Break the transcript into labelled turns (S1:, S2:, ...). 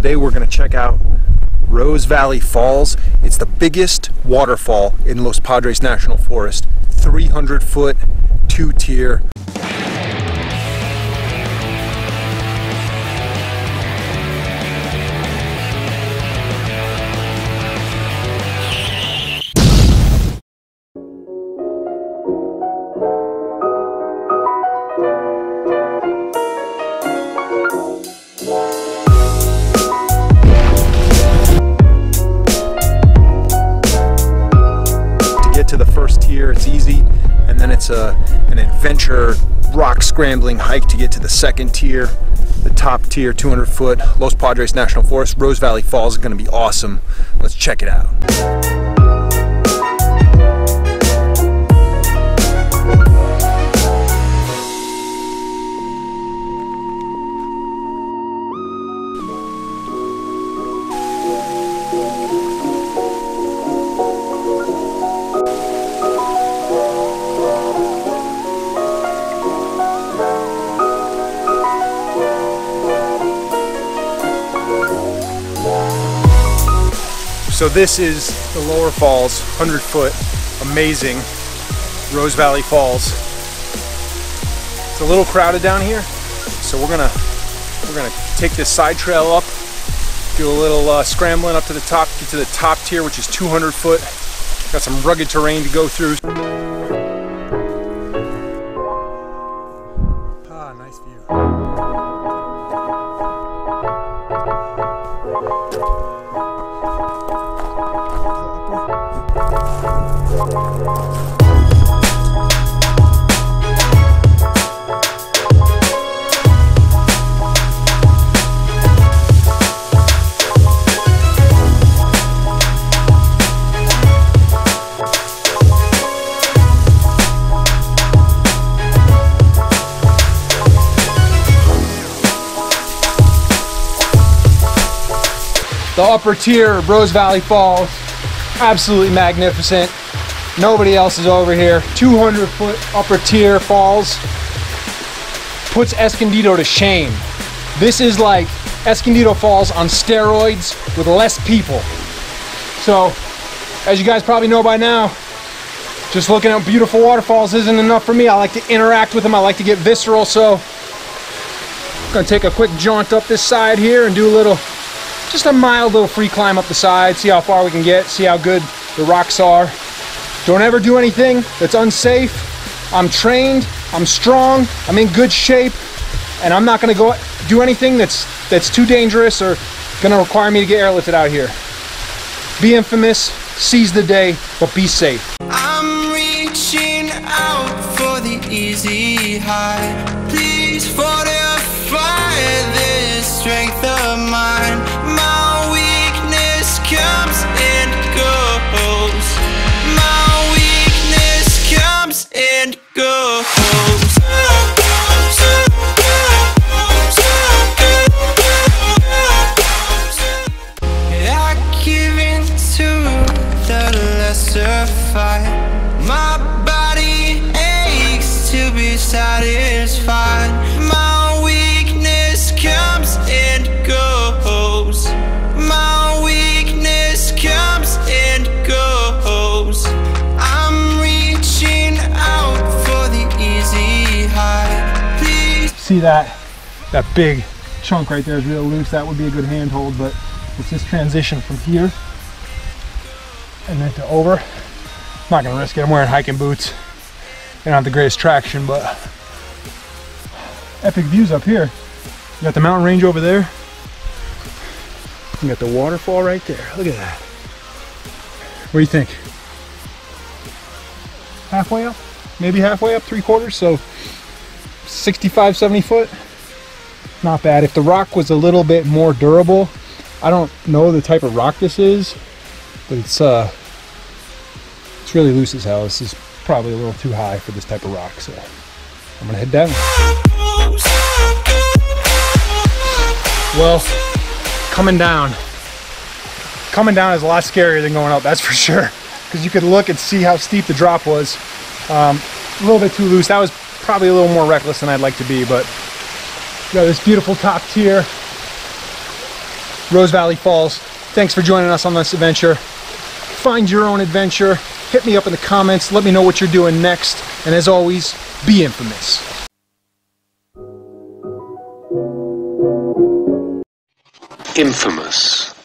S1: Today we're going to check out Rose Valley Falls. It's the biggest waterfall in Los Padres National Forest. 300-foot, 2-tier. To the first tier, it's easy, and then it's an adventure rock scrambling hike to get to the second tier. The top tier, 200-foot, Los Padres National Forest, Rose Valley Falls is going to be awesome. Let's check it out. So this is the lower falls, 100-foot, amazing Rose Valley Falls. It's a little crowded down here, so we're gonna take this side trail up, do a little scrambling up to the top, get to the top tier, which is 200 foot. Got some rugged terrain to go through. Ah, nice view. The upper tier of Rose Valley Falls, absolutely magnificent. Nobody else is over here. 200-foot upper tier falls. Puts Escondido to shame. This is like Escondido Falls on steroids with less people. So, as you guys probably know by now, just looking at beautiful waterfalls isn't enough for me. I like to interact with them. I like to get visceral. So, I'm gonna take a quick jaunt up this side here and do a little, just a mild little free climb up the side, see how far we can get, see how good the rocks are. Don't ever do anything that's unsafe. I'm trained, I'm strong, I'm in good shape, and I'm not gonna go do anything that's too dangerous or gonna require me to get airlifted out here. Be infamous, seize the day, but be safe.
S2: I'm reaching out for the easy high. Please fortify this strength of mine. My weakness comes and goes. My weakness comes and goes. I give in to the lesser fight. My body aches to be satisfied. My weakness comes and goes. My weakness comes and goes. I'm reaching out for the easy high. Please.
S3: See that big chunk right there is real loose. That would be a good handhold, but it's this transition from here and then to over. I'm not gonna risk it. I'm wearing hiking boots. They don't have the greatest traction, but epic views up here. You got the mountain range over there. You got the waterfall right there. Look at that. What do you think? Halfway up? Maybe halfway up, 3/4, so 65, 70 foot. Not bad. If the rock was a little bit more durable, I don't know the type of rock this is, but it's really loose as hell. This is probably a little too high for this type of rock, so I'm gonna head down. Well, coming down is a lot scarier than going up, that's for sure, because you could look and see how steep the drop was. A little bit too loose. That was probably a little more reckless than I'd like to be, but you got this beautiful top tier.
S1: Rose Valley Falls. Thanks for joining us on this adventure. Find your own adventure. Hit me up in the comments. Let me know what you're doing next. And as always, be infamous.
S4: Infamous.